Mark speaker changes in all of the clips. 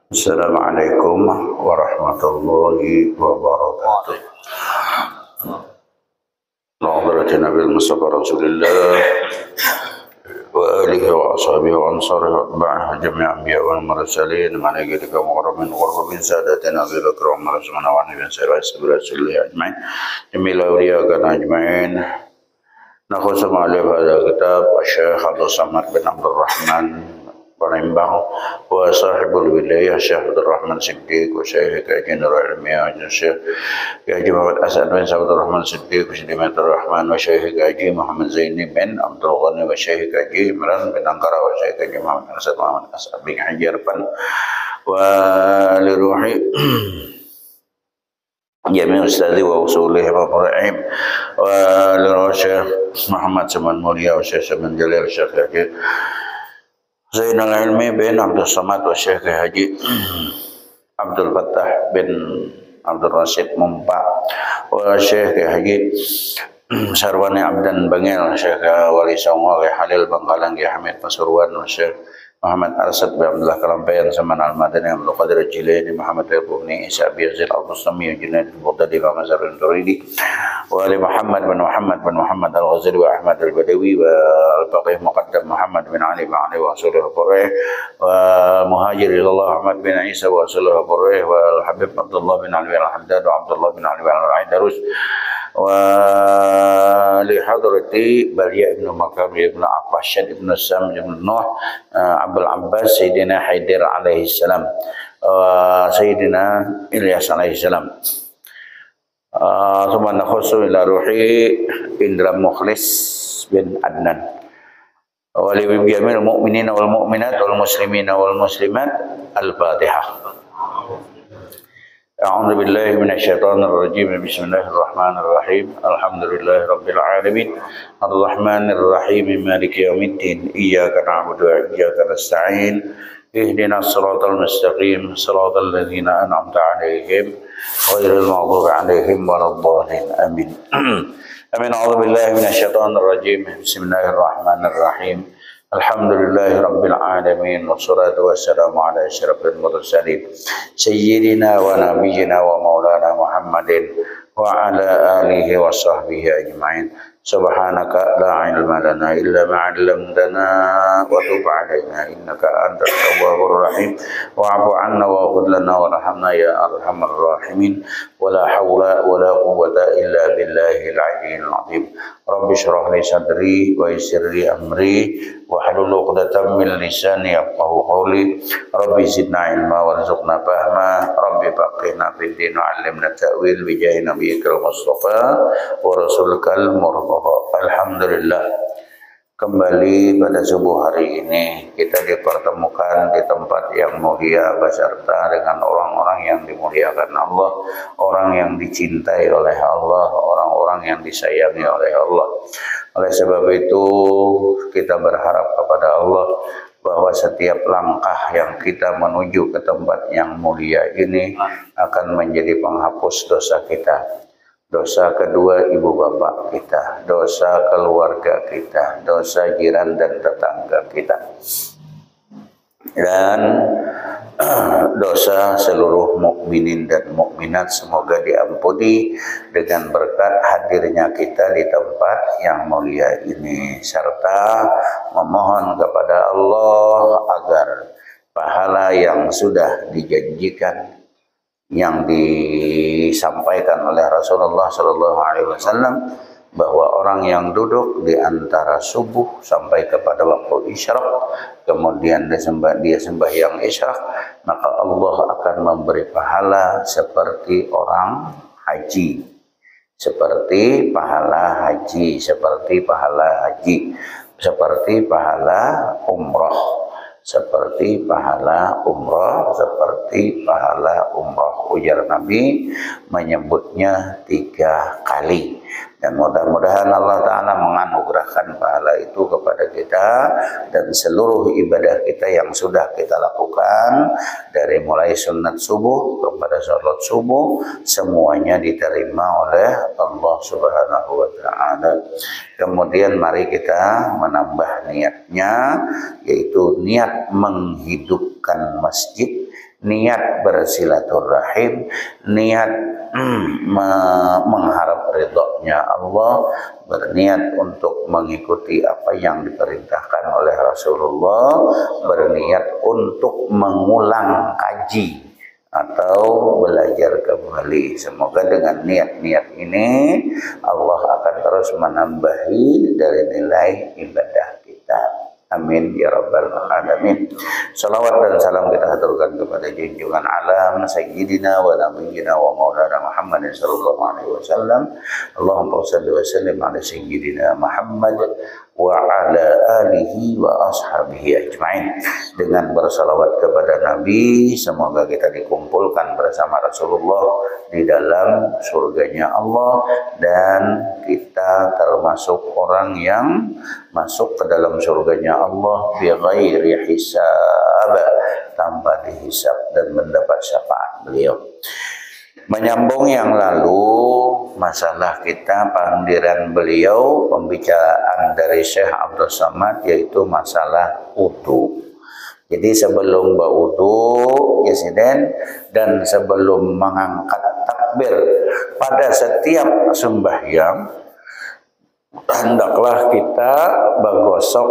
Speaker 1: Assalamualaikum warahmatullahi wabarakatuh. Nabi Nabi Mustafa Rasulullah wa alihi wa ashabihi wa ansarihi wa atba'ih jami'a anbiya wal mursalin malaikatika muqarrabin qurrabin sadatina Abu Bakar wa Umar Usman wa Ali bin Rasulullah ajma'in jamil awliya kana ajma'in. Nakhusum alaihi hadha kitab Syekh Abdul Samad bin Abdul Rahman Palembang wa sahibul wilayah Syekh Abdul Rahman Siddiq wa Syekh Kajian Nurul Ilmiah Syekh Kaji Muhammad Asad bin Abdul Rahman Siddiq wa Syekh Abdul Rahman wa Syekh Kaji Muhammad Zaini bin Abdul Ghani wa Syekh Kaji Imran bin Angkara wa Syekh Kaji Muhammad Asad bin Hajar Pan wa liruhi jami' ustadzi wa usulihi wa faraihim wa liruhi Syekh Muhammad Saman Mulia wa Syekh Saman Jalil Syekh Kaji Zainal Ilmi bin Abdul Samad wa Syekh Haji Abdul Fattah bin Abdul Rasid Mumpa wa Syekh Haji Sarwani Abdan Bangil Syekh Wali Songo Halil Bangkalan Hamid Pasuruan wa Syekh Muhammad Arsad bin Abdullah Kalampayan Saman Al-Madani Abdul Qadir Jilani Muhammad Al-Bubni Isa Biyazil Al-Bustami Junaid Al-Bughdadi wa Mazhar Al-Turidi wa Ali Muhammad bin Muhammad Al-Ghazali wa Ahmad Al-Badawi wa Al-Faqih Muqaddam Muhammad bin Ali bin Ali wa Asulul Quraih wa Muhajir ilallah Ahmad bin Isa wa Asulul Quraih wa Al-Habib Abdullah bin Ali Al-Haddad wa Abdullah bin Ali Al-Aidarus wa li hadrati Balia ibn Makam ibn Afashad ibn Sam ibn Nuh Abdul Abbas Sayyidina Haidir alaihi salam wa Sayyidina Ilyas alaihi salam. Thumma nakhusu ila ruhi Indra Mukhlis bin Adnan wa li jami'il mu'minina wal mu'minat wal muslimina wal muslimat. Al-Fatihah. A'udzu billahi minasy syaithanir rajim. Bismillahirrahmanirrahim. Alhamdulillahi rabbil alamin. Arrahmanir rahim. Maliki yaumiddin. Iyyaka na'budu wa iyyaka nasta'in. Ihdinas siratal mustaqim. Siratal ladzina an'amta 'alaihim ghairil maghdubi 'alaihim waladdallin. Amin. Amin. A'udzu billahi minasy syaithanir rajim. Bismillahirrahmanirrahim. Alhamdulillahi rabbil alamin wassalatu wassalamu ala asyrafil mursalin sayyidina wa nabiyyina wa maulana Muhammadin wa ala alihi wa sahbihi ajma'in. Subhanaka la ilma lana illa ma 'allamtana wa tub 'alaina innaka antat tawwabur rahim wa'fu 'anna waghfir lana warhamna ya arhamar rahimin. Wala haula wala quwwata illa billahil 'aliyyil 'azim. Rabbi shrah li sadri wa yassir li amri wahlul 'uqdatam min lisani yafqahu qawli. Rabbi zidna ilma warzuqna fahma. Rabbi faqihna fid din wa 'allimna ta'wil bi jahi nabiyyikal mustafa wa rasulukal murtada. Alhamdulillah, kembali pada subuh hari ini kita dipertemukan di tempat yang mulia beserta dengan orang-orang yang dimuliakan Allah, orang yang dicintai oleh Allah, orang-orang yang disayangi oleh Allah. Oleh sebab itu kita berharap kepada Allah bahwa setiap langkah yang kita menuju ke tempat yang mulia ini akan menjadi penghapus dosa kita. Dosa kedua ibu bapak kita, dosa keluarga kita, dosa jiran dan tetangga kita, dan dosa seluruh mukminin dan mukminat semoga diampuni dengan berkat hadirnya kita di tempat yang mulia ini, serta memohon kepada Allah agar pahala yang sudah dijanjikan yang disampaikan oleh Rasulullah Sallallahu Alaihi Wasallam bahwa orang yang duduk di antara subuh sampai kepada waktu isyraq, kemudian dia sembahyang isyraq, maka Allah akan memberi pahala seperti orang haji, seperti pahala haji, seperti pahala haji, seperti pahala umrah, seperti pahala umrah, seperti pahala umrah. Ujar Nabi menyebutnya 3 kali. Dan mudah-mudahan Allah Ta'ala menganugerahkan pahala itu kepada kita dan seluruh ibadah kita yang sudah kita lakukan dari mulai sunat subuh kepada sholat subuh semuanya diterima oleh Allah Subhanahu wa Ta'ala. Kemudian mari kita menambah niatnya, yaitu niat menghidupkan masjid, niat bersilaturahim, niat mengharap ridhonya Allah, berniat untuk mengikuti apa yang diperintahkan oleh Rasulullah, berniat untuk mengulang kaji atau belajar kembali. Semoga dengan niat-niat ini Allah akan terus menambahi dari nilai ibadah kita. Amin ya rabbal alamin. Salawat dan salam kita haturkan kepada junjungan alam sayyidina wa nabiyyina wa maulana Muhammad sallallahu alaihi wasallam. Allahumma shalli wa sallim ala sayyidina Muhammad wa ala alihi wa ashabihi ajmain. Dengan bersalawat kepada Nabi, semoga kita dikumpulkan bersama Rasulullah di dalam surganya Allah, dan kita termasuk orang yang masuk ke dalam surganya Allah bighairi hisab, tanpa dihisab, dan mendapat syafaat beliau. Menyambung yang lalu, masalah kita panggilan beliau, pembicaraan dari Syekh Abdul Samad, yaitu masalah wudu. Jadi sebelum berwudu, dan sebelum mengangkat takbir pada setiap sembahyang, hendaklah kita bergosok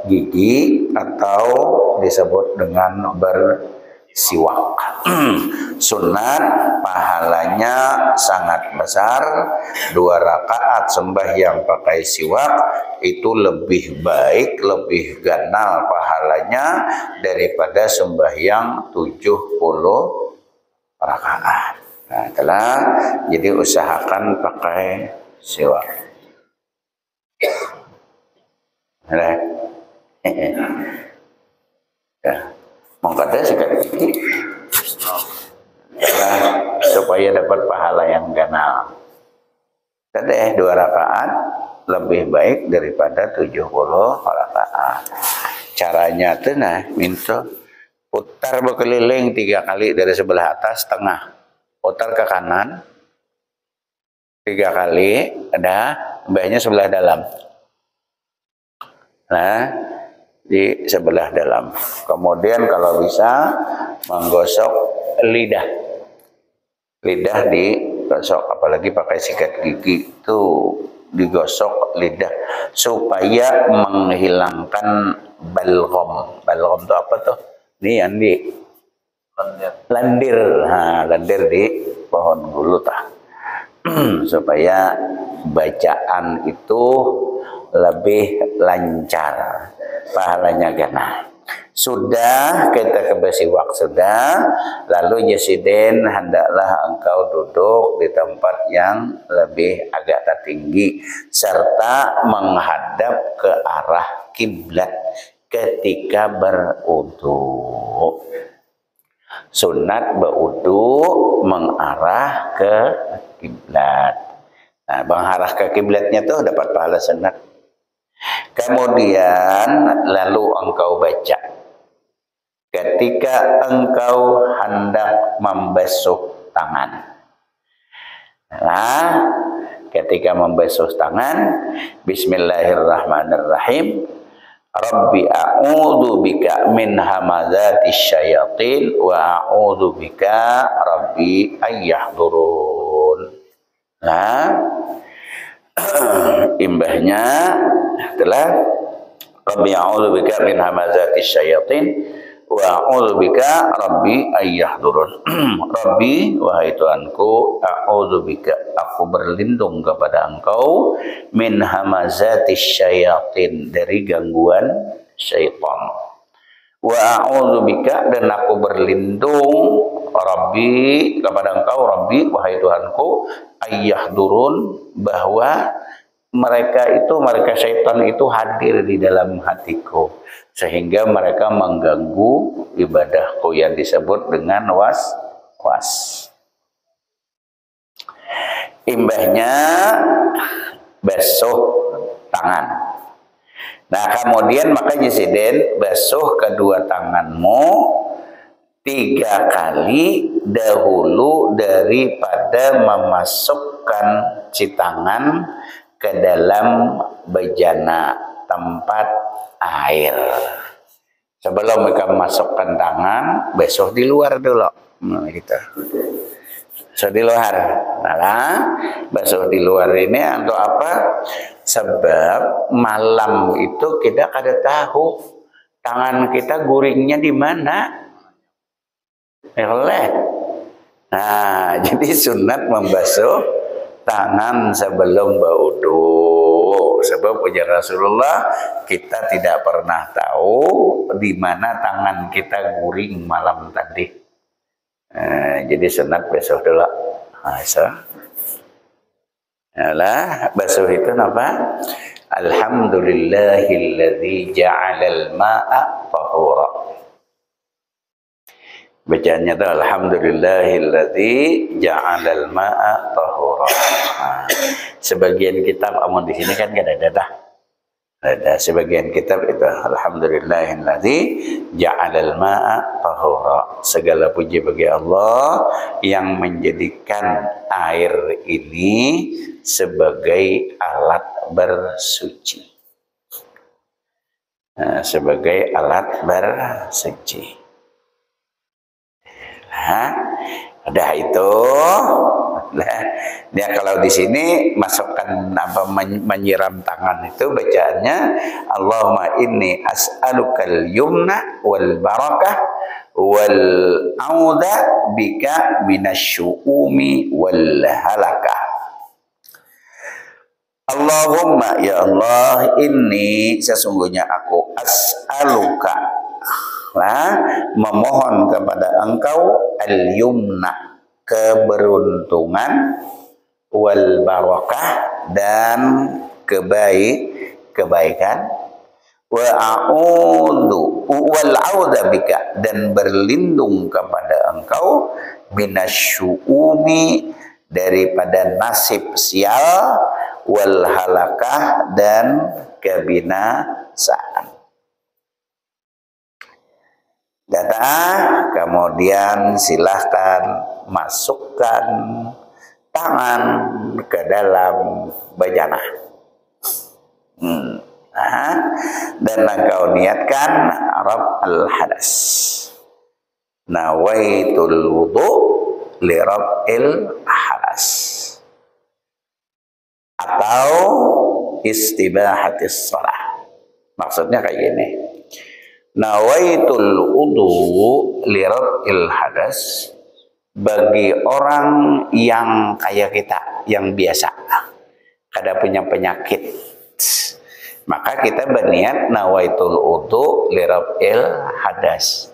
Speaker 1: gigi atau disebut dengan bersiwak. Sunat, pahalanya sangat besar. 2 rakaat sembahyang pakai siwak itu lebih baik, lebih ganal pahalanya daripada sembahyang 70 rakaat. Nah, itulah, jadi usahakan pakai siwak. Nah, ya, mengkata sikat gigi supaya dapat pahala yang ganal. Tadi 2 rakaat lebih baik daripada 70 rakaat. Caranya tuh minta putar berkeliling 3 kali dari sebelah atas tengah, putar ke kanan 3 kali, ada mbahnya sebelah dalam. Nah, di sebelah dalam. Kemudian kalau bisa menggosok lidah digosok, apalagi pakai sikat gigi itu digosok lidah supaya menghilangkan balgam. Balgam itu apa tuh? Ini yang di lendir. Nah, lendir di pohon bulu tah. Supaya bacaan itu lebih lancar, pahalanya ganal. Sudah kita kebesiwak sudah, lalu Yesiden hendaklah engkau duduk di tempat yang lebih agak tinggi serta menghadap ke arah kiblat ketika berwudu. Sunat berwudu mengarah ke kiblat. Nah, mengarah ke kiblatnya tuh dapat pahala sunat. Kemudian lalu engkau baca ketika engkau hendak membasuh tangan. Nah, ketika membasuh tangan, bismillahirrahmanirrahim. Rabbi a'udzu bika min hamazatis syayatin wa a'udzu bika rabbi ayyahdurun. Nah, imbahnya adalah Rabbi a'udzu bika min hamazatis syayatin wa a'udzu bika rabbi ayyahdurun. Rabbi, wahai Tuhanku, a'udzu bika, aku berlindung kepada Engkau, min hamazatis syayatin, dari gangguan syaitan. Wa a'udzu bika, dan aku berlindung, Rabbi, kepada Engkau, Rabbi, wahai Tuhanku, ayyahdurun, bahwa mereka syaitan itu hadir di dalam hatiku sehingga mereka mengganggu ibadahku yang disebut dengan was-was. Imbahnya basuh tangan. Nah kemudian makanya siden basuh kedua tanganmu 3 kali dahulu daripada memasukkan citangan ke dalam bejana tempat air. Sebelum mereka masukkan tangan, basuh di luar dulu. Nah, gitu. Basuh di luar. Nah, basuh di luar ini untuk apa? Sebab malam itu kita kada tahu tangan kita guringnya di mana. Oleh. Nah, jadi sunat membasuh tangan sebelum berwudu. Sebab ujar Rasulullah, kita tidak pernah tahu di mana tangan kita guring malam tadi. Jadi sunat basuh dulu. Nah, basuh itu apa? Alhamdulillahilladzi ja'alal ma'a tahura. Bacaannya itu alhamdulillahilladzi ja'alal ma'a tahura. Sebagian kitab amun di sini kan enggak ada dah. Ada sebagian kitab itu alhamdulillahilladzi ja'alal ma'a tahura. Segala puji bagi Allah yang menjadikan air ini sebagai alat bersuci. Sebagai alat bersuci. Udah itu. Nah, dia kalau di sini masukkan apa menyiram tangan itu bacaannya Allahumma inni as'alukal yumna wal barakah wal auda bika minasyu'umi wal halakah. Allahumma ya Allah inni sesungguhnya aku as'aluka memohon kepada engkau al-yumna keberuntungan wal barakah dan kebaikan wa a'udzu wal auda bika dan berlindung kepada engkau minasyu'umi daripada nasib sial wal halakah dan kebinasaan. Kemudian silahkan masukkan tangan ke dalam bejana. Dan engkau niatkan raf'al hadas. Nawaitul wudu li raf'il hadas. Atau istibahatis shalah. Maksudnya kayak gini. Nawaitul wudu li raf'il hadas bagi orang yang kayak kita, yang biasa, kada punya penyakit, maka kita berniat nawaitul wudu li raf'il hadas.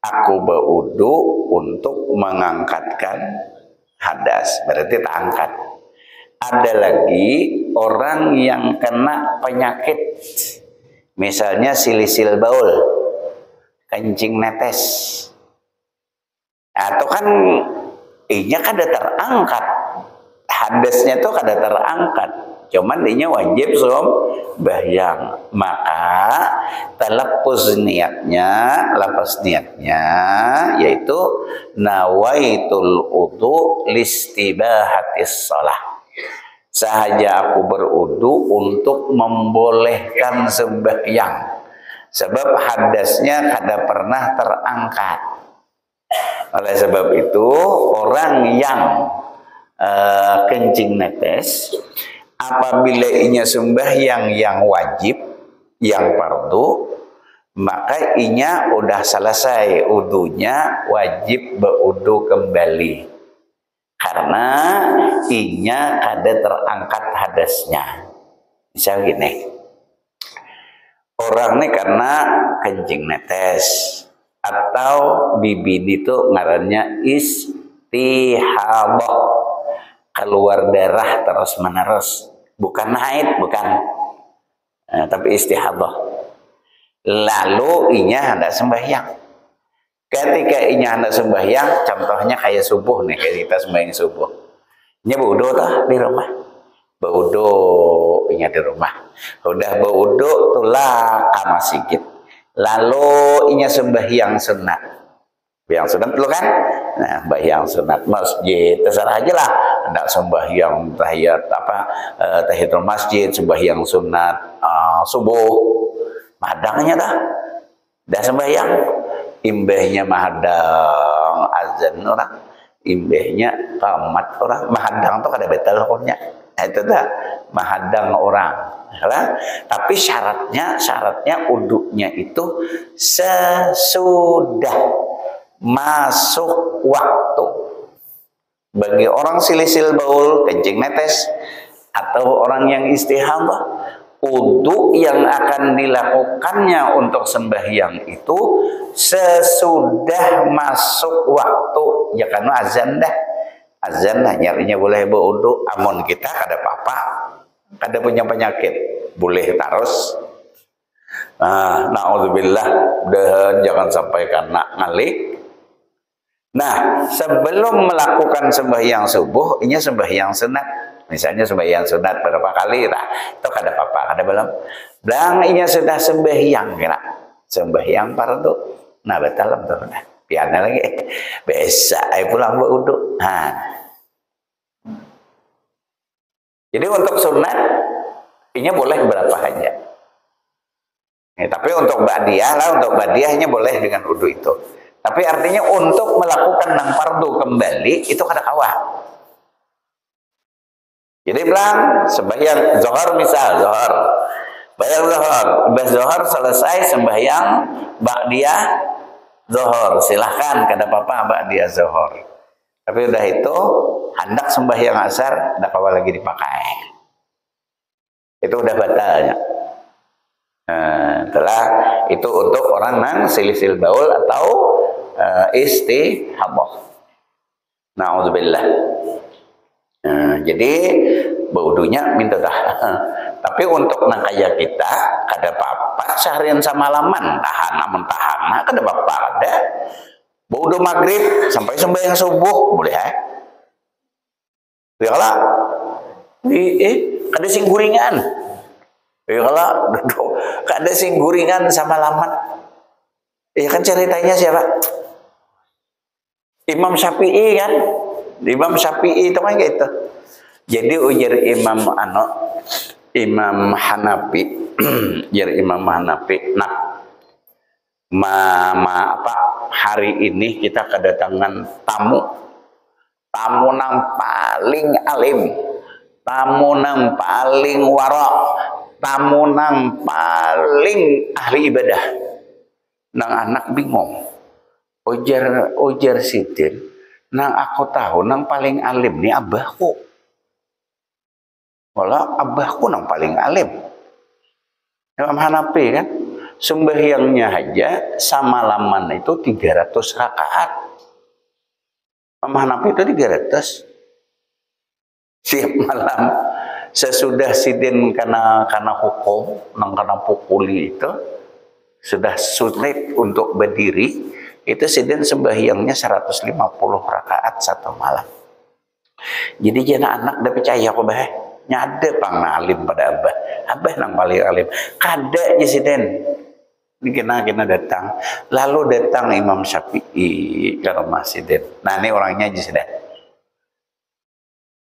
Speaker 1: Aku berwudu untuk mengangkatkan hadas, berarti tak angkat. Ada lagi orang yang kena penyakit, misalnya silisil baul, kencing netes, atau kan inya kada terangkat, hadasnya tuh kada terangkat, cuman inya wajib sembahyang, maka lapas niatnya yaitu nawaitul wudu listibahatis shalah. Sahaja aku berwudu untuk membolehkan sembahyang. Sebab hadasnya kada pernah terangkat. Oleh sebab itu orang yang kencing netes apabila inya sembahyang yang wajib, yang fardu, maka inya udah selesai wudunya, wajib berwudu kembali. Karena inya kada terangkat hadasnya. Misal gini. Orang ini karena kencing netes atau bibi itu ngarannya istihadah, keluar darah terus menerus, bukan haid, bukan, tapi istihadah. Lalu inya hendak sembahyang. Ketika inya hendak sembahyang, contohnya kayak subuh nih, kayak kita sembahyang subuh, inya wudu tuh di rumah. Beuduk ingat di rumah. Udah beuduk tulak ke masjid. Lalu inya sembahyang sunat. Yang sunat dulu kan? Nah, sembahyang sunat masjid terserah aja lah. Hendak sembahyang tahiyatul masjid, sembahyang sunat subuh. Madangnya dah. Dah sembahyang. Imbahnya mahadang azan orang. Imbahnya qamat orang. Mahadang tuh kada betul hukumnya. Itu dah mahadang orang. Tapi syaratnya uduknya itu sesudah masuk waktu. Bagi orang silisil baul kencing netes atau orang yang istihadah, uduk yang akan dilakukannya untuk sembahyang itu sesudah masuk waktu. Ya kan azan dah. Azan lah nyarinya boleh beruduk. Amun kita kada apa-apa, kada punya penyakit, boleh terus. Na'udzubillah, mudahan jangan sampai kena ngalik. Nah, sebelum melakukan sembahyang subuh, ini sembahyang sunat. Misalnya sembahyang sunat berapa kali lah, itu kada apa-apa, kada belum. Dan ini sudah sembahyang kira. Sembahyang fardu. Nah, betul tuh. Piana lagi. Biasa ai pulang beruduk. Jadi untuk sunat ini boleh berapa aja. Tapi untuk ba'diyah lah, untuk ba'diyahnya boleh dengan wudu itu. Tapi artinya untuk melakukan nang fardu kembali itu kada kawah. Jadi bilang sembahyang zuhur misal, zuhur. Bayang zuhur, habis zuhur selesai sembahyang ba'diyah zuhur. Silahkan kada apa-apa ba'diyah zuhur. Tapi udah itu hendak sembahyang asar tidak kawal lagi dipakai. Itu udah batalnya. Telah itu untuk orang nang silisil baul atau istihadah. Na'udzubillah. Jadi baudunya minta dah. Tapi untuk nang kaya kita kada apa-apa seharian sama laman tahan aman tahan kada apa-apa ada. Baudu maghrib sampai sembahyang subuh boleh ya lah. Kada sing guringan. Ya lah, kada sing guringan sama laman. Ya kan ceritanya siapa? Imam Syafi'i kan? Imam Syafi'i itu kan gitu. Jadi ujar Imam Hanafi, ujar Imam Hanafi, hari ini kita kedatangan tamu nang paling alim, tamu nang paling wara, tamu nang paling ahli ibadah. Nang anak bingung. Ujar Sidin, nang aku tahu nang paling alim ni abahku. Walau abahku nang paling alim. Imam Hanafi kan, sembahyangnya aja sama laman itu 300 rakaat. Imam Hanafi itu 300. Siap malam sesudah Sidin karena hukum, karena pukuli itu sudah sulit untuk berdiri. Itu Sidin sembahyangnya 150 rakaat satu malam. Jadi jangan anak dah percaya kok bah. Nyada pang alim pada abah. Abah nang paling alim. Kada je Sidin. Kena datang. Lalu datang Imam Syafi'i ke rumah Sidin. Nah ini orangnya je Sidin.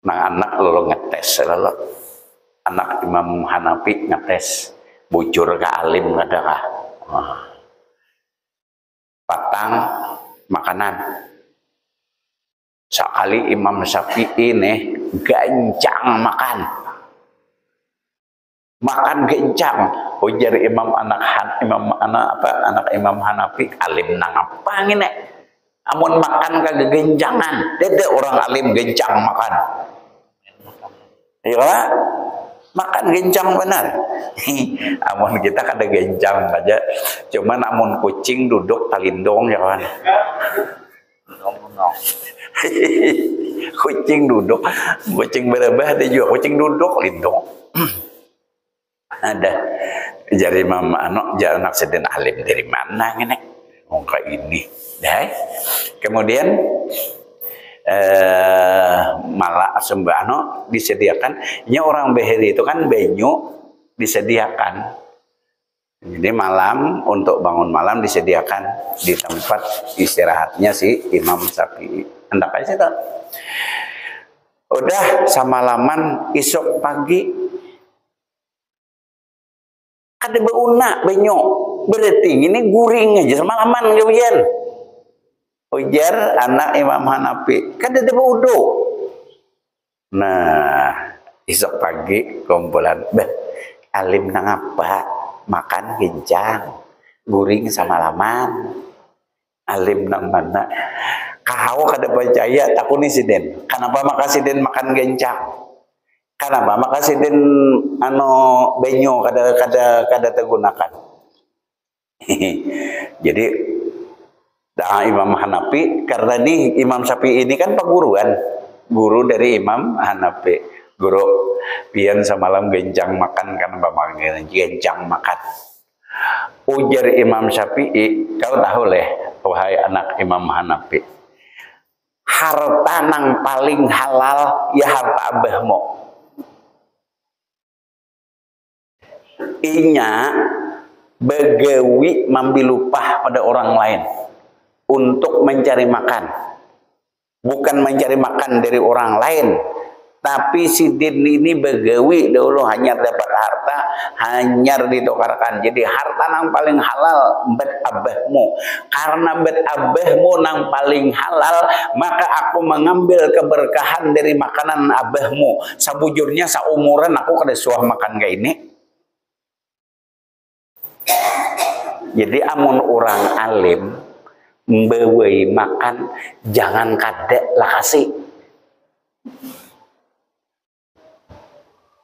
Speaker 1: Nah anak lalu ngetes. Lalu anak Imam Hanafi ngetes. Bujur ke alim kada kah? Patang makanan. Sekali Imam Syafi'i nih gancang makan gancang. Ujar anak Imam Hanafi, alim nang apa ngene? Amun makan kagak genjangan. Dede orang alim gencang makan. Iya, makan gencang benar. Amun kita kada gencang aja. Cuman amun kucing duduk talindong ya kan. Kucing duduk, kucing berebah ada juga kucing duduk lindung. Ada jari mama anak Sidin alim dari mana ngene? Muka ini. Dah. Kemudian malah sembahno disediakan. Nya orang beheri itu kan banyu disediakan. Jadi malam untuk bangun malam disediakan di tempat istirahatnya si Imam Syafi'i. Hendak aja itu. Udah samalaman isuk pagi ada beuna banyu. Berarti ini guring aja semalaman kemudian. Ujar anak Imam Hanafi, kan ada wudu. Nah, esok pagi kumpulan, alim nang apa? Makan gencang, guring samalaman. Alim nang mana? Kau kada percaya takuni siden. Kenapa maka siden makan gencang? Kenapa maka siden banyu kada tergunakan? Jadi Imam Hanafi, karena ini Imam Syafi'i ini kan peguruan, guru dari Imam Hanafi. Guru pian semalam gencang makan kan bapak gencang makan. Ujar Imam Syafi'i, kau tahu leh, wahai anak Imam Hanafi, harta nang paling halal ya harta abahmu. Inya begawi mambil upah pada orang lain untuk mencari makan, bukan mencari makan dari orang lain. Tapi si Din ini begawi dahulu hanya dapat harta, hanya ditukarkan. Jadi harta nang paling halal bet abahmu. Karena bet abahmu nang paling halal, maka aku mengambil keberkahan dari makanan abahmu. Sabujurnya saumuran aku kada suah makan kayak ini. Jadi amun orang alim mbewei makan jangan kada lah kasih.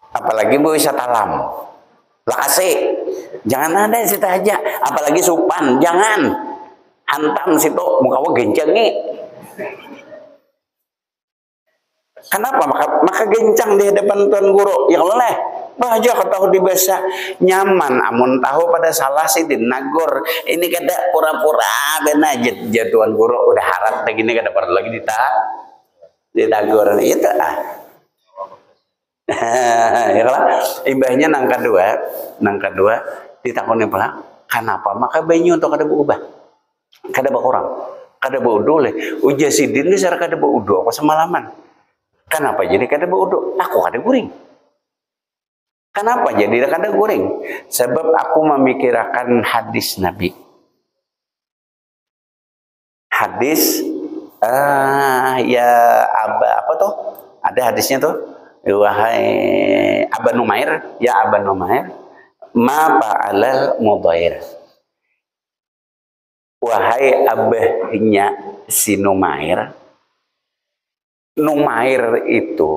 Speaker 1: Apalagi bu wisata alam lakase, jangan ada situ aja. Apalagi supan, jangan hantam situ muka wa gencengi. Kenapa? Maka gencang di hadapan tuan guru. Ya Allah, bahagia kau tahu di bahasa nyaman. Amun tahu pada salah sih dinagor. Ini kada pura-pura benar tuan guru udah harap begini kada perlu lagi ditagor itu ya lah, imbahnya nang kedua ditakoni pula, kenapa maka banyu untuk kada berubah, kada berkurang, kada berudu leh. Ujar sidin ni cara kada berudu apa semalaman. Kenapa jadi kada berudu? Aku kada guring. Kenapa jadi kada guring? Sebab aku memikirkan hadis Nabi. Hadis ya apa tuh? Ada hadisnya tuh. Wahai Aba Numair, ya Aba Numair, ma fa'alal mudair. Wahai abahnya si Numair, Numair itu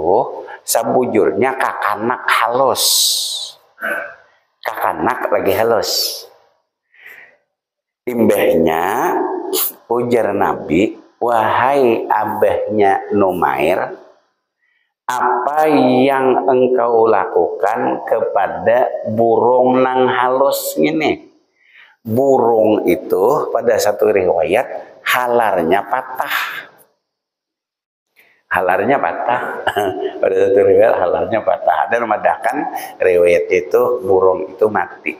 Speaker 1: sabujurnya kakanak halus. Kakanak lagi halus. Imbahnya ujar Nabi, wahai abahnya Numair, apa yang engkau lakukan kepada burung nang halus ini? Burung itu pada satu riwayat halarnya patah. Halarnya patah. Pada satu riwayat halarnya patah. Dan memadakan riwayat itu burung itu mati.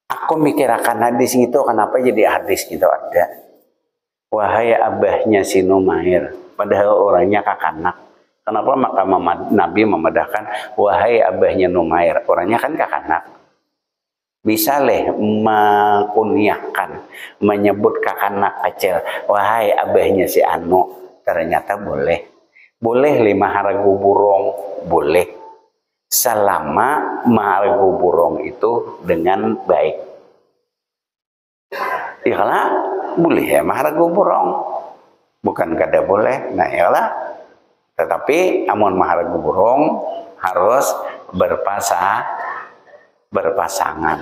Speaker 1: Aku mikirkan hadis itu kenapa jadi hadis gitu ada. Wahai abahnya si Numair, padahal orangnya kakanak. Kenapa maka Nabi memadahkan wahai abahnya Numair, orangnya kan kakanak. Bisa leh mengkunyakan, menyebut kakanak kecil, wahai abahnya si Anu, ternyata boleh. Boleh lima haragu burung, boleh. Selama maharagu burung itu dengan baik. Iyalah, boleh ya maharagu burung. Bukan kada boleh, nah iyalah. Tetapi amun maharagu burung harus berpasangan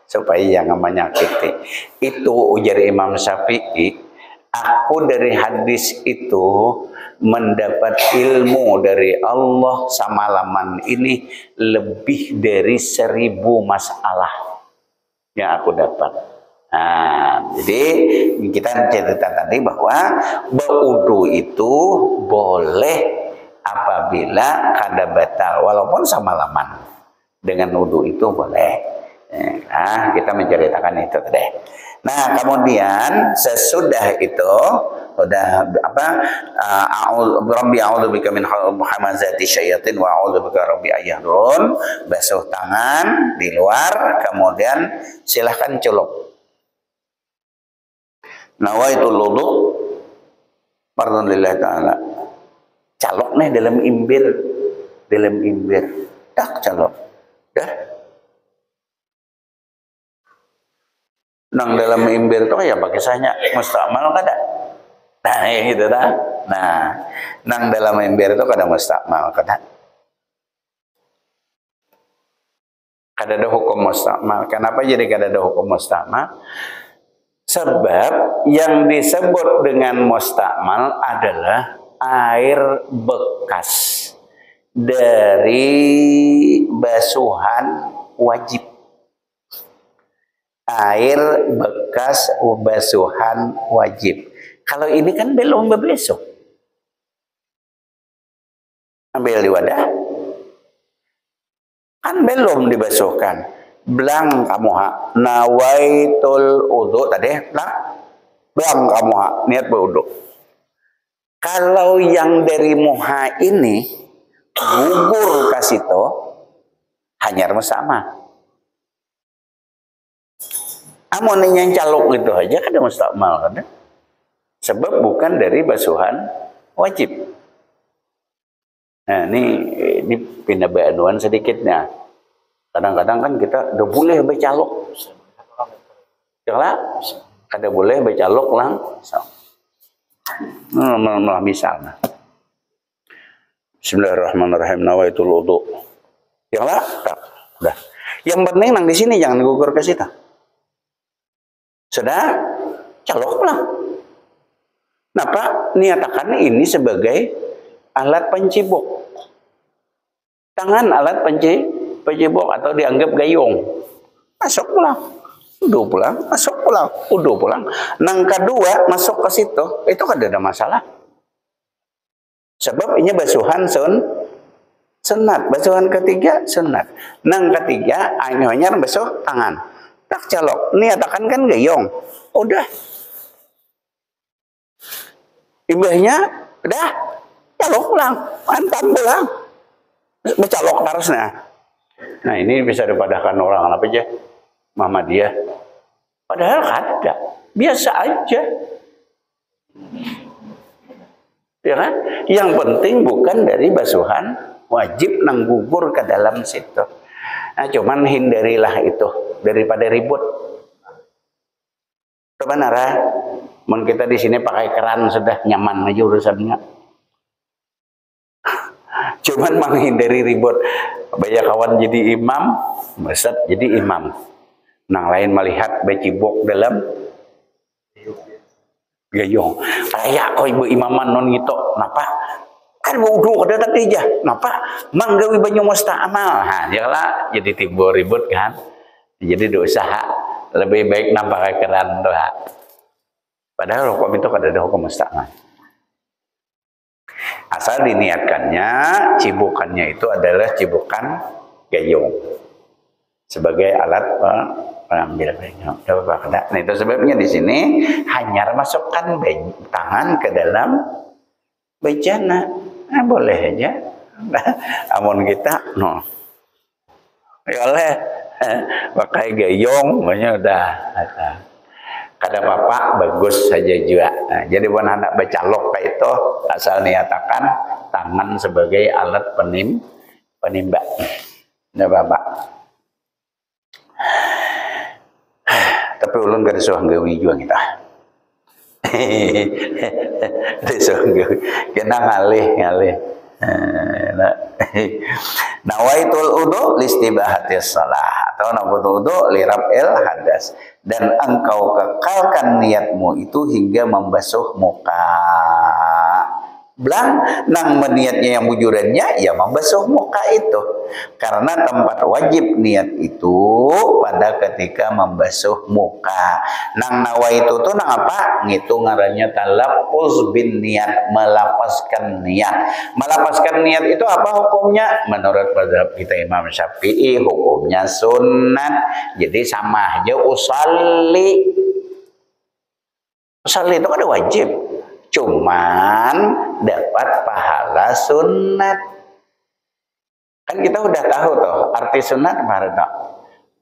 Speaker 1: supaya jangan menyakiti. Itu ujar Imam Syafi'i, aku dari hadis itu mendapat ilmu dari Allah semalaman ini lebih dari 1000 masalah yang aku dapat. Nah, jadi kita cerita tadi bahwa berwudu itu boleh apabila kada batal walaupun samalaman. Dengan wudu itu boleh. Nah, kita menceritakan itu tadi. Nah, kemudian sesudah itu udah apa? Rabbi a'udzubika min hamazati syayatin wa a'udzubika rabbi ayahdurun. Basuh tangan di luar, kemudian silahkan celup. Nawaitul wudu pardon lillahi ta'ala. Calok nih dalam imbir. Tak calok. Dah. Nang dalam imbir itu ya pakai sahnya mustakmal kada. Nah, gitu dah. Nah, nang dalam imbir itu kada mustakmal kada. Kada ada hukum mustakmal. Kenapa jadi kada ada hukum mustakmal? Sebab yang disebut dengan mustakmal adalah air bekas dari basuhan wajib. Air bekas basuhan wajib. Kalau ini kan belum berbasuh. Ambil di wadah. Kan belum dibasuhkan. Belang kamu ha. Nawaitul wudu tadi. Nah, belang kamu ha. Niat berwudu. Kalau yang dari muha ini gugur ke situ hanyar sama. Amun yang calok itu aja kada mustakmal kan? Sebab bukan dari basuhan wajib. Nah, ini pindah bahanuan sedikitnya. Kadang-kadang kan kita udah boleh bercalok. Kalau kada boleh bercalok langsung. Misalnya. Bismillahirrahmanirrahim. Nawaitul wudu. Ya lah, udah. Yang penting nang di sini jangan gugur ke situ. Sudah, calok lah. Kenapa? Niatakan ini sebagai alat pencibuk. Tangan alat pencibuk atau dianggap gayung. Masuk pulang, udah pulang, masuk pulang, udah pulang. Nang kedua masuk ke situ, itu kan ada masalah. Sebab ini basuhan sunat, basuhan ketiga sunat. Nang ketiga hanya basuh tangan. Tak calok, niatakan kan gayung. Udah. Imbahnya udah calok pulang, mantan pulang. Bercalok terusnya. Nah, ini bisa dipadahkan orang apa aja? Muhammadiyah. Padahal ada, biasa aja. Ya kan? Yang penting bukan dari basuhan wajib nang gugur ke dalam situ. Nah, cuman hindarilah itu daripada ribut. Sebenarnya, mun kita di sini pakai keran sudah nyaman aja urusannya. Cuman menghindari ribut. Banyak kawan jadi imam, Ustaz jadi imam. Nang lain melihat becibok dalam gayung. Kayak kau ibu imaman non gitu. Napa? Kan wudu kada tadi aja. Napa? Manggawi banyu musta'mal. Nah, lah jadi timbul ribut kan. Jadi dosa lebih baik nampak keran tuh. Padahal hukum itu kada ada hukum musta'mal. Asal diniatkannya, cibukannya itu adalah cibukan gayung sebagai alat pengambil gayung. Nah, itu sebabnya di sini hanya masukkan tangan ke dalam bejana. Nah, boleh aja. Amun kita, no. Ya oleh pakai gayung, banyak udah. Kada apa-apa, bagus saja juga. Nah, jadi bukan anak becalok kayak itu, asal niatakan tangan sebagai alat penimba. Tidak apa-apa. Tapi ulun gak disuruh gawi juga kita. Disuruh gawi. Kena ngalih. Nawaitul wudu listibahatis shalah atau nawaitul wudu liraf'il hadas, dan engkau kekalkan niatmu itu hingga membasuh muka. Belang, nang niatnya yang bujurannya ya membasuh muka itu. Karena tempat wajib niat itu pada ketika membasuh muka. Nang nawa itu tuh nang apa? Ngitung ngarannya talaffuz bin niat, melapaskan niat. Melapaskan niat itu apa hukumnya? Menurut mazhab kita Imam Syafi'i hukumnya sunat. Jadi sama aja usalli. Usalli itu kan ada wajib. Cuman dapat pahala sunat. Kan kita udah tahu tuh arti sunat kemarin tuh.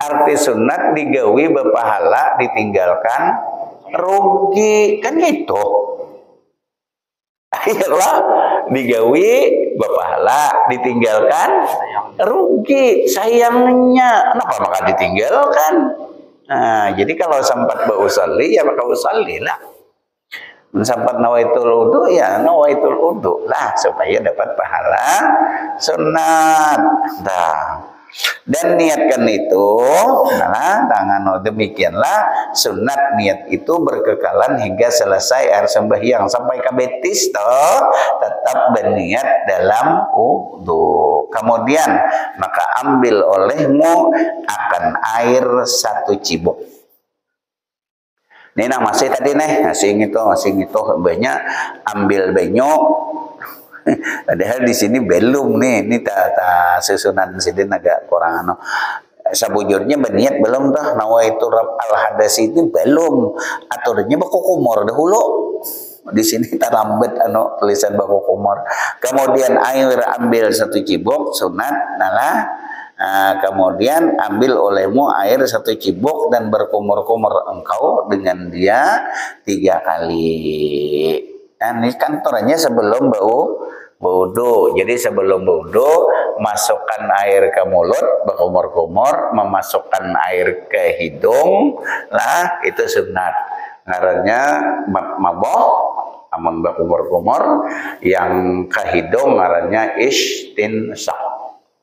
Speaker 1: Arti sunat digawi berpahala, ditinggalkan rugi. Kan gitu. Ayolah digawi berpahala, ditinggalkan rugi. Sayangnya kenapa maka ditinggalkan? Nah, jadi kalau sempat berusalli ya maka usalli lah. Sempat nawaitul wudu ya nawaitul wudu lah supaya dapat pahala sunat. Nah, dan niatkan itu, nah tangan demikianlah sunat niat itu berkekalan hingga selesai air sembahyang sampai kabetis toh tetap berniat dalam wudu. Kemudian maka ambil olehmu akan air 1 cibuk. Ini nah masih tadi nih masih gitu banyak ambil banyak. Padahal di sini belum nih, ini tak susunan sini agak kurang anu. Sabujurnya berniat belum tuh nawaitu rab al hadas itu belum. Aturnya baku kumur dahulu. Di sini terlambat anu tulisan baku kumur. Kemudian air ambil 1 cibuk sunat nalah. Kemudian ambil olehmu air 1 cibuk dan berkumur-kumur engkau dengan dia 3 kali. Nah, ini kantornya sebelum wudu. Jadi sebelum wudu masukkan air ke mulut berkumur-kumur, memasukkan air ke hidung lah itu sunat. Ngarannya mabok amun berkumur-kumur, yang ke hidung ngarannya istinsaq.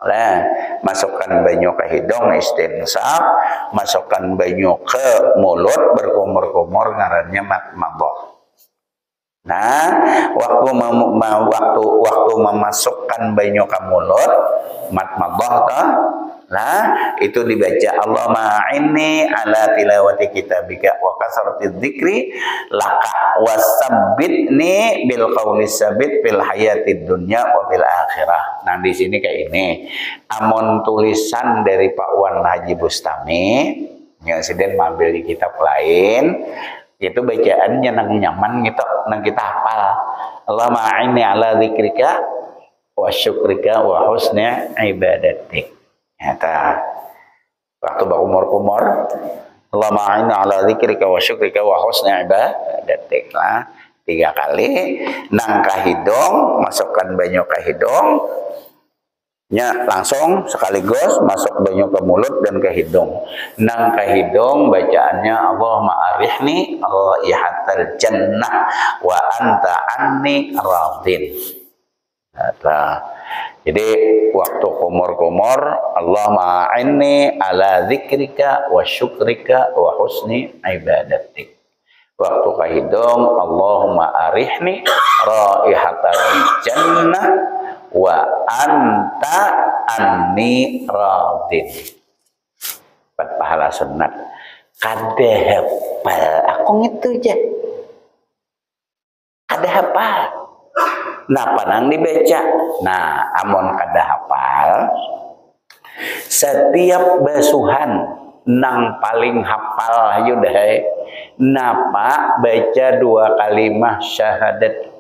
Speaker 1: Nah, masukkan banyu ke hidung istinsaq, masukkan banyu ke mulut berkumur-kumur ngarannya mabok. Nah, waktu memasukkan banyu ke mulut mabok toh, nah itu dibaca Allahumma inni ala tilawati kitabika wa kasrati dzikri laka wasabbitni bil qawli sabit fil hayatid dunya wa fil akhirah. Nah di sini kayak ini. Amun tulisan dari Pak Wan Haji Bustami, yang sedang mengambil di kitab lain, itu bacaannya nang nyaman gitu, nang kita hafal. Allahumma inni ala dzikrika wa syukrika wa husni ibadatik. Nyata waktu berumur-umur Allahumma inna ala dzikrika wa syukrika wa husni ibadatik lah 3 kali. Nang ka hidung masukkan banyu ke hidung nya langsung sekaligus masuk banyu ke mulut dan ke hidung. Nang ke hidung bacaannya Allahumma arihni raihatal jannah wa anta anni radin. Jadi waktu kumur-kumur Allahumma inni ala dzikrika wa syukrika wa husni ibadatik. Waktu ke hidung Allahumma arihni raihatal jannah wa anta anni radin. Pahala sunat. Kada hafal, aku gitu aja. Kada hafal. Nah, panang dibaca. Nah, amun kada hafal, setiap basuhan nang paling hafal ayo deh. Napa baca 2 kalimah syahadat.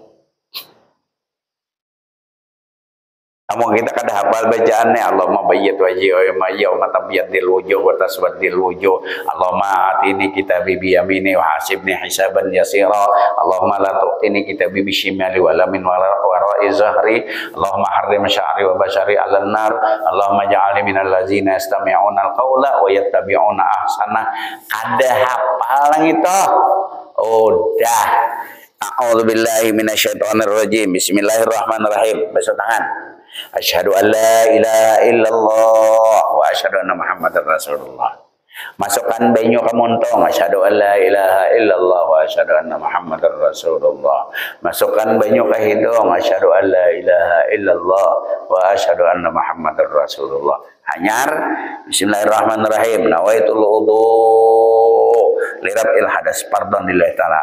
Speaker 1: Amun kita kada hafal bacaannya Allahumma bayyit wajhi wa yawma tabyadil wujuh wa taswaddil wujuh. Allahumma atini kitabi bi yamini wa hasibni hisaban yasira. Allahumma la tu'tini kitabi bi shimali wa la min wara'i zahri. Allahumma harrim sya'ri wa bashari 'alan nar. Allahumma ja'alni minal ladzina yastami'una al-qaula wa yattabi'una ahsana. Kada hafal itu. Udah. A'udzubillahi minasyaitonir rajim. Bismillahirrahmanirrahim. Basuh tangan. Asyhadu an la ilaha illallah wa asyhadu anna Muhammadar Rasulullah. Masukkan banyu ke montong, asyhadu an la ilaha illallah wa asyhadu anna muhammadar rasulullah. Masukkan banyu ke hidung, asyhadu an la ilaha illallah wa asyhadu anna muhammadar rasulullah. Hanyar, bismillahirrahmanirrahim. Nawaitul wudu liraf'il hadas, pardon lillahi taala.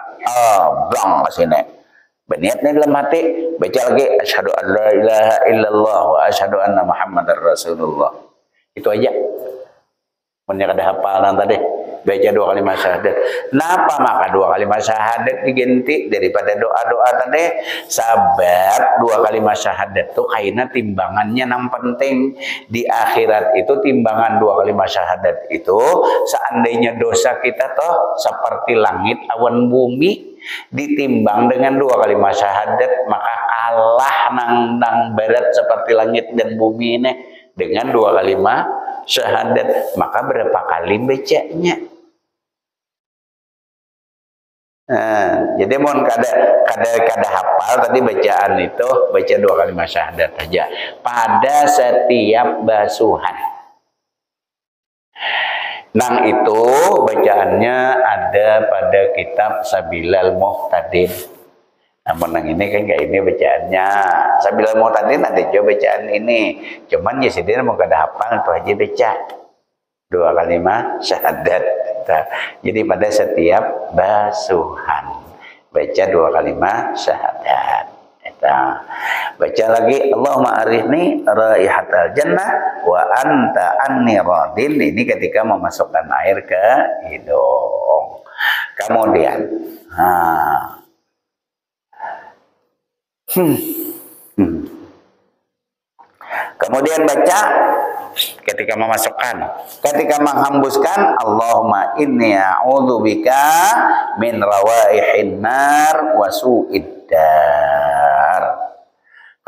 Speaker 1: Bang asine. Berniatnya dalam hati, baca lagi asyhadu an la ilaha illallah wa asyhadu anna muhammadar rasulullah. Itu aja. Punya ada hafalan tadi, baca 2 kalimat syahadat. Kenapa maka 2 kalimat syahadat diganti daripada doa-doa tadi? Sabar, 2 kalimat syahadat tuh kayaknya timbangannya yang penting di akhirat itu. Timbangan 2 kalimat syahadat itu seandainya dosa kita toh seperti langit awan bumi ditimbang dengan 2 kalimat syahadat, maka kalah nang barat seperti langit dan bumi ini dengan 2 kalimat syahadat. Maka berapa kali bacanya? Jadi mohon kada hafal tadi bacaan itu, baca 2 kalimat syahadat saja pada setiap basuhan. Nang itu bacaannya ada pada kitab Sabilal Muhtadin. Namun nang ini kan kayak ini bacaannya Sabilal Muhtadin, ada juga bacaan ini. Cuman ya sendiri mau kada hafal itu aja baca 2 kalimat syahadat. Jadi pada setiap basuhan baca 2 kalimat syahadat. Baca lagi Allahumma arihni raihatal jannah wa anta anni radin. Ini ketika memasukkan air ke hidung. Kemudian kemudian baca ketika memasukkan, ketika menghembuskan Allahumma inni a'udzubika min rawaihin nar wa su'id dar.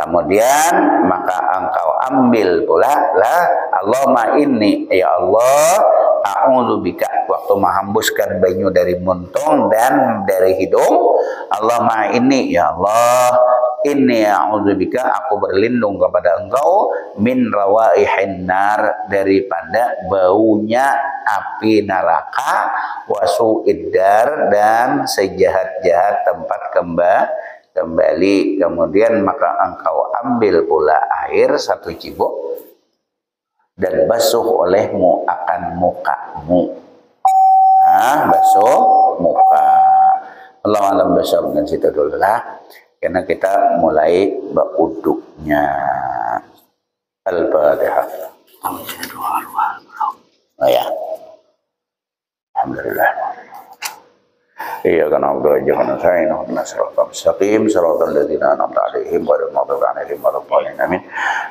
Speaker 1: Kemudian maka engkau ambil pula lah Allahumma inni, ya Allah, a'udzubika, waktu menghembuskan banyu dari muntung dan dari hidung. Allahumma inni, ya Allah, inni a'udzubika, aku berlindung kepada engkau min rawaihin nar, daripada baunya api neraka, wa su'id dar, dan sejahat-jahat tempat kembali. Kemudian maka engkau ambil pula air 1 cibuk dan basuh olehmu akan mukamu. Basuh muka. Allah alam basuh dengan situ dulu lah, karena kita mulai beruduknya. Al-Fatihah. Oh ya. Alhamdulillah. Iyyaka na'budu wa iyyaka nasta'in ihdinas siratal mustaqim siratal ladzina an'amta 'alaihim ghairil maghdubi 'alaihim waladdallin. Amin.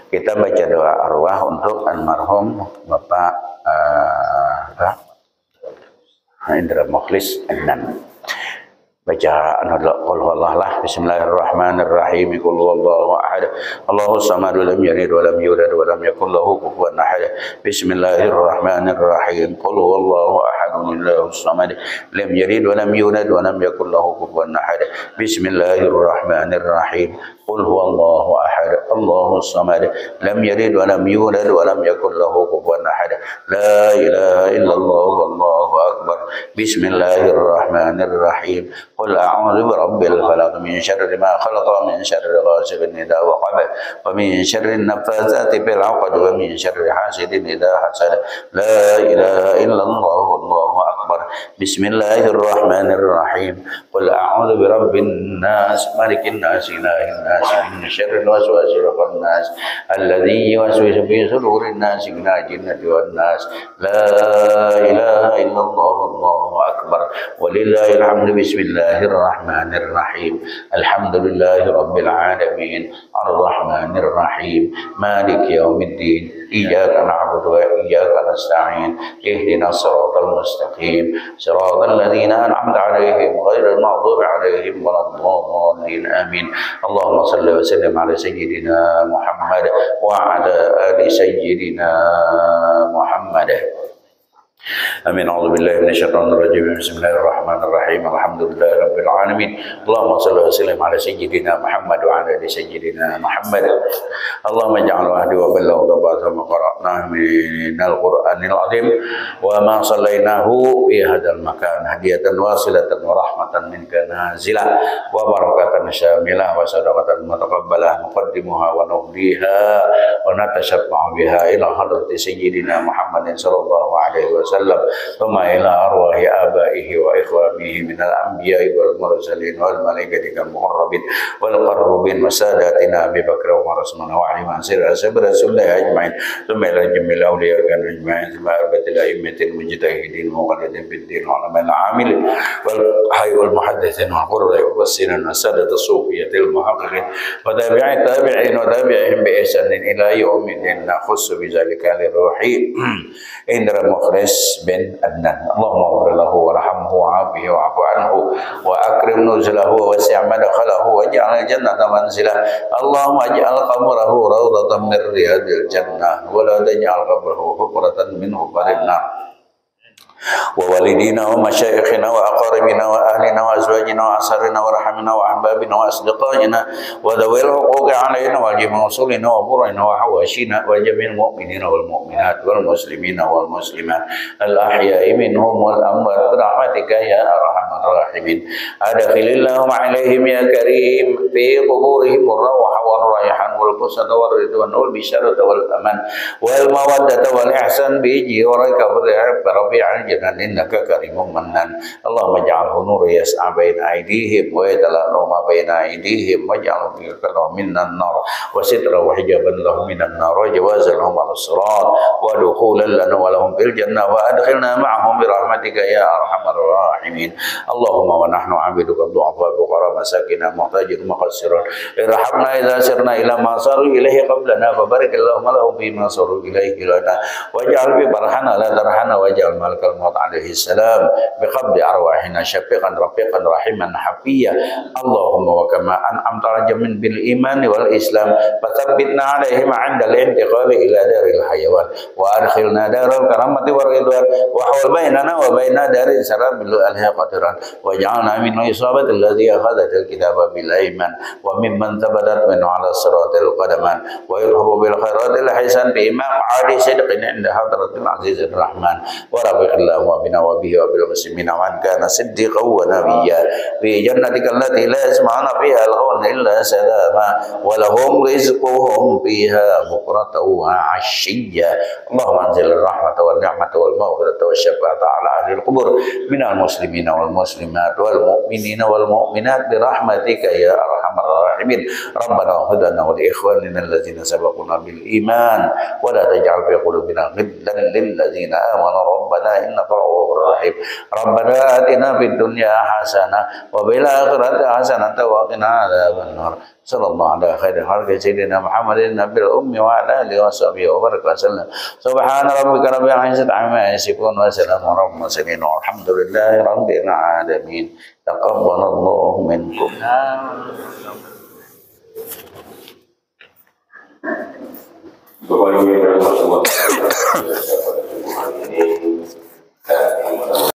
Speaker 1: Kita baca doa arwah untuk almarhum Bapak Indra Mukhlis Ennan. Baca qul huwallahu lah. Bismillahirrahmanirrahim. Qul huwallahu ahad. Allahus samad lam yalid wa lam yulad wa lam yakul lahu kufuwan ahad. Bismillahirrahmanirrahim. Qul huwallahu ahad. Allahus samad lam yalid wa lam yulad wa lam yakul lahu kufuwan ahad. Bismillahirrahmanirrahim. Qul huwallahu ahad. Allahus samad lam yalid wa lam yulad wa lam yakul lahu kufuwan ahad. La ilaha illallah wallahu akbar. Bismillahirrahmanirrahim. Qul a'udzu birabbil falaq min syarri ma khalaq min syarri ghasiqin idza waqab wa min syarri nafatsati fil 'uqad wa min syarri hasidin idza hasad. La ilaha illallah wallahu akbar. Bismillahirrahmanirrahim. Qul a'udzu birabbin nas malikin nas ilahin nas min syarril waswasil khannas alladzi yuwaswisu fi sudurin nas minal jinnati wan nas. La ilaha illallah wallahu akbar. Walillahil hamdu. Bismillahirrahmanirrahim. Alhamdulillahi rabbil alamin. Arrahmanirrahim. Maliki yaumiddin. Iyyaka na'budu wa iyyaka nasta'in. Ihdinas siratal mustaqim. Siratal ladzina an'amta 'alaihim ghairil maghdubi 'alaihim waladdallin. Amin. Allahumma shalli wa sallim ala sayyidina Muhammad wa ala ali sayyidina Muhammad. Amin. A'udzubillahi minasyaitonir rajim. Bismillahirrahmanirrahim. Alhamdulillahi rabbil alamin. Allahumma shalli wa sallim ala sayyidina Muhammad wa ala ali sayyidina Muhammad. Allahumma ij'al wahdi wa balagh ma qara'na minal Qur'anil azim wa ma sallainahu fi hadzal makan hadiyatan wasilatan wa rahmatan minka nazilah wa barakatan syamilah wa sadaqatan mutaqabbalah muqaddimuha wa nuhdiha wa natashabba'u biha ila hadrati sayyidina Muhammadin sallallahu alaihi wasallam ثم إلى أرواح آبائه وإخوانه من الأنبياء والمرسلين والملائكة المقربين والقربين وساداتنا أبي بكر وعمر عثمان وعلي وعن سائر رسول الله أجمعين ثم إلى جميع الأولياء أجمعين ثم أربعة الأئمة المجتهدين المقلدين بالدين والعلماء العاملين والحي والمحدثين والقراء والمفسرين والسادة الصوفية المحققين وتابعي التابعين وتابعهم بإحسان إلى يوم الدين نخص بذلك لروحي إندر مخلص bin Adnan. Allahumma ighfir lahu warhamhu wa'afihi wa'fu anhu wa akrim nuzulahu wa wasi' madkhalahu waj'al jannata manzilah. Allahumma ij'al qabrahu rawdatan min riyadil jannah wa la taj'al qabrahu hufratan min hufarin nar. ووالدينا ومشايخنا وأقاربنا وأهلنا وأزواجنا وأسرنا ورحمنا وأحبابنا وأصدقائنا وذوي الحقوق علينا وجميع رسولنا وبرنا وحواشينا وجميع المؤمنين والمؤمنات والمسلمين والمسلمات الأحياء منهم والأموات برحمتك يا أرحم الراحمين. أدخل اللهم عليهم يا كريم في قبورهم الروح والريحان والقسط والرضوان والبشارة والأمان والمودة والإحسان بجوارك ربي جنان إنك كريم منان. اللهم اجعله نور يسعى بين أيديهم ويتلألؤ ما بين أيديهم واجعله من النار وسترا وحجابا لهم من النار وجوازا لهم على الصراط ودخولا لنا ولهم في الجنة وأدخلنا معهم برحمتك يا أرحم الراحمين. اللهم ونحن عبيدك الضعفاء فقراء مساكين محتاجين مقصرون ارحمنا إذا سرنا إلى ما صاروا إليه قبلنا فبارك اللهم لهم فيما صاروا إليه لنا واجعل ببرحنا لا ترحنا واجعل ملك الموت عليه السلام بقبض أرواحنا شفيقا رفيقا رحيما حفيا. اللهم وكما أنعمت عليهم بالإيمان والإسلام فثبتنا عليهم عند الانتقال إلى دار الحيوان وأدخلنا دار الكرامة والرضوان وحول بيننا وبين دار السلام بالألهى قدرا واجعلنا من إصابة الذي أخذت الكتاب بالأيمان وممن ثبتت منه على الصراط القدمان ويرهب بالخيرات الحسن بإمام عادي صدق عند حضرة العزيز الرحمن ورفق الله وبنا وبه وبالمسلمين ومن كان صديقا ونبيا في جنتك التي لا يسمعون فيها لغوا إلا سلاما ولهم رزقهم فيها بكرة وعشيا. اللهم انزل الرحمة والنعمة والمغفرة والشفاعة على أهل القبور من المسلمين والمسلمات والمؤمنين والمؤمنات برحمتك يا أرحم الراحمين. ربنا اغفر لنا ولإخواننا الذين سبقونا بالإيمان ولا تجعل في قلوبنا غلا للذين آمنوا ربنا إنك رؤوف رحيم. ربنا آتنا في الدنيا حسنة وفي الآخرة حسنة وقنا عذاب النار. صلى الله على خير خلق سيدنا محمد النبي الأمي وعلى آله وصحبه وبارك وسلم. سبحان ربك رب العزة عما يصفون وسلام على المرسلين والحمد لله رب العالمين. تقبل الله منكم. Bapak Ibu yang